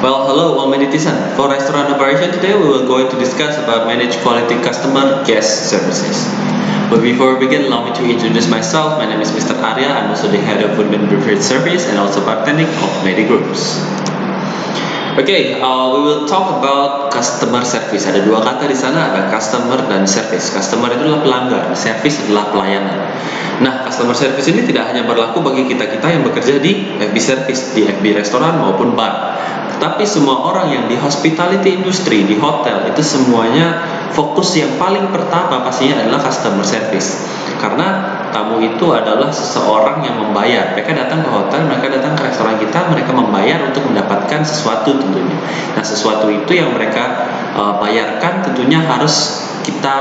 Well, hello, I'm Meditisan. For restaurant operation today, we will going to discuss about manage quality customer guest services. But before we begin, allow me to introduce myself. My name is Mr. Arya. I'm also the head of Food and Beverage Service and also bartending of Medi Groups. Okay, we will talk about customer service. Ada dua kata di sana, ada customer dan service. Customer itu adalah pelanggan, service adalah pelayanan. Nah, customer service ini tidak hanya berlaku bagi kita-kita yang bekerja di FB service, di FB restoran maupun bar. Tetapi semua orang yang di hospitality industry, di hotel, itu semuanya fokus yang paling pertama pastinya adalah customer service. Karena tamu itu adalah seseorang yang membayar. Mereka datang ke hotel, mereka datang ke restoran kita, mereka membayar untuk mendapatkan sesuatu tentunya. Nah, sesuatu itu yang mereka bayarkan tentunya harus kita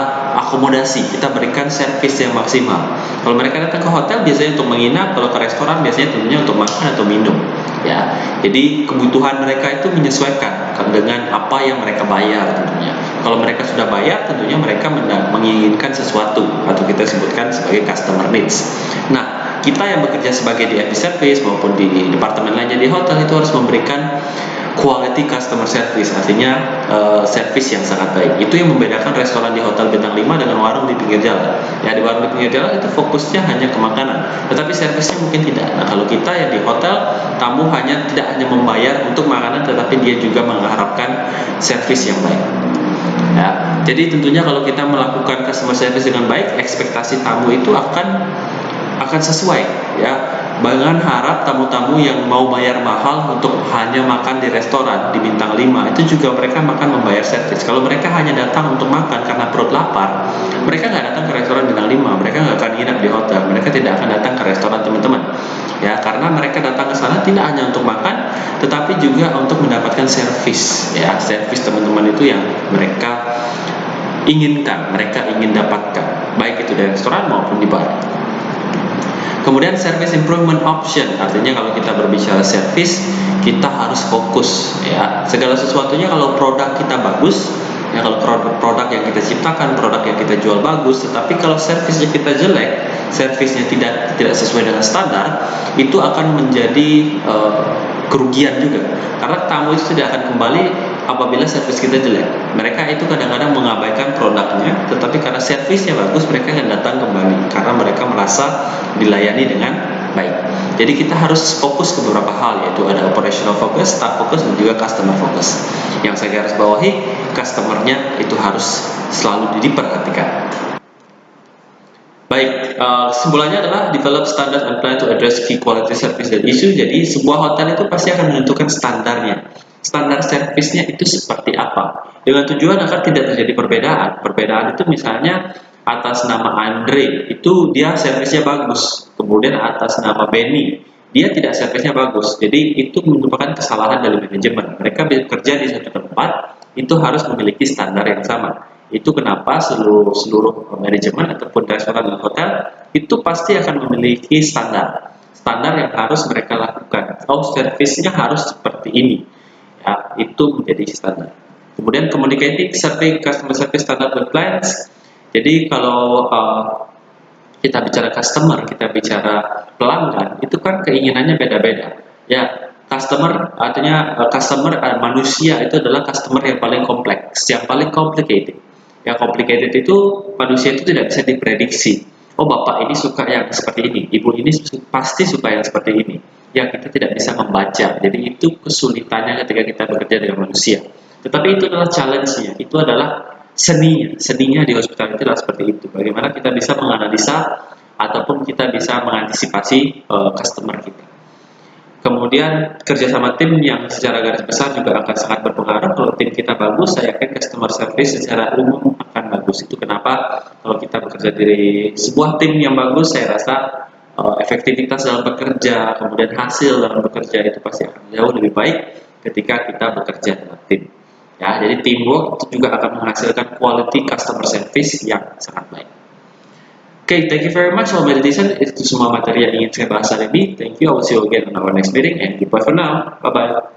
akomodasi, kita berikan servis yang maksimal. Kalau mereka datang ke hotel biasanya untuk menginap, kalau ke restoran biasanya tentunya untuk makan atau minum. Ya, jadi kebutuhan mereka itu menyesuaikan dengan apa yang mereka bayar tentunya. Kalau mereka sudah bayar, tentunya mereka menginginkan sesuatu atau kita sebutkan sebagai customer needs. Nah, kita yang bekerja sebagai di FB service maupun di departemen lainnya di hotel itu harus memberikan quality customer service, artinya service yang sangat baik. Itu yang membedakan restoran di hotel bintang 5 dengan warung di pinggir jalan. Ya, di warung di pinggir jalan itu fokusnya hanya ke makanan, tetapi servisnya mungkin tidak. Nah, kalau kita yang di hotel, tamu tidak hanya membayar untuk makanan, tetapi dia juga mengharapkan servis yang baik. Ya, jadi tentunya kalau kita melakukan customer service dengan baik, ekspektasi tamu itu akan sesuai, ya. Jangan harap tamu-tamu yang mau bayar mahal untuk hanya makan di restoran di bintang 5 itu juga mereka makan membayar servis. Kalau mereka hanya datang untuk makan karena perut lapar, mereka nggak datang ke restoran bintang 5, mereka nggak akan nginap di hotel, mereka tidak akan datang ke restoran teman-teman. Ya, karena mereka datang ke sana tidak hanya untuk makan, tetapi juga untuk mendapatkan servis. Ya, servis teman-teman itu yang mereka inginkan, mereka ingin dapatkan, baik itu di restoran maupun di bar. Kemudian service improvement option, artinya kalau kita berbicara service, kita harus fokus, ya. Segala sesuatunya kalau produk kita bagus, ya, kalau produk yang kita ciptakan, produk yang kita jual bagus, tetapi kalau servisnya kita jelek, servisnya tidak sesuai dengan standar, itu akan menjadi kerugian juga. Karena tamu itu tidak akan kembali apabila servis kita jelek. Mereka itu kadang-kadang mengabaikan produknya, tetapi karena servisnya bagus, mereka akan datang kembali karena mereka merasa dilayani dengan baik. Jadi kita harus fokus ke beberapa hal, yaitu ada operational focus, staff focus, dan juga customer focus. Yang saya garis bawahi, customernya itu harus selalu diperhatikan. Baik, kesimpulannya adalah develop standard and plan to address key quality service and issue. Jadi sebuah hotel itu pasti akan menentukan standarnya. Standar servisnya itu seperti apa? Dengan tujuan agar tidak terjadi perbedaan. Perbedaan itu misalnya atas nama Andre, itu dia servisnya bagus. Kemudian atas nama Benny, dia tidak servisnya bagus. Jadi itu merupakan kesalahan dari manajemen. Mereka bekerja di satu tempat, itu harus memiliki standar yang sama. Itu kenapa seluruh manajemen ataupun restoran dan hotel itu pasti akan memiliki standar yang harus mereka lakukan. Servisnya harus seperti ini, ya, itu menjadi standar. Kemudian communicating survey customer service standard with clients. Jadi kalau kita bicara customer, kita bicara pelanggan, itu kan keinginannya beda-beda. Ya, customer artinya manusia itu adalah customer yang paling kompleks, yang paling complicated. Yang complicated itu manusia itu tidak bisa diprediksi. Oh, bapak ini suka yang seperti ini, ibu ini pasti suka yang seperti ini. Ya, kita tidak bisa membaca. Jadi itu kesulitannya ketika kita bekerja dengan manusia. Tetapi itu adalah challenge-nya, itu adalah seninya di hospitality adalah seperti itu. Bagaimana kita bisa menganalisa ataupun kita bisa mengantisipasi customer kita. Kemudian kerjasama tim yang secara garis besar juga akan sangat berpengaruh. Kalau tim kita bagus, saya yakin customer service secara umum akan bagus. Itu kenapa kalau kita bekerja di sebuah tim yang bagus, saya rasa efektivitas dalam bekerja, kemudian hasil dalam bekerja itu pasti akan jauh lebih baik ketika kita bekerja dengan tim. Ya, jadi teamwork itu juga akan menghasilkan quality customer service yang sangat baik. Okay, thank you very much for meditation. Itu semua materi yang ingin saya bahas hari ini. Thank you. I will see you again on our next meeting and goodbye for now. Bye-bye.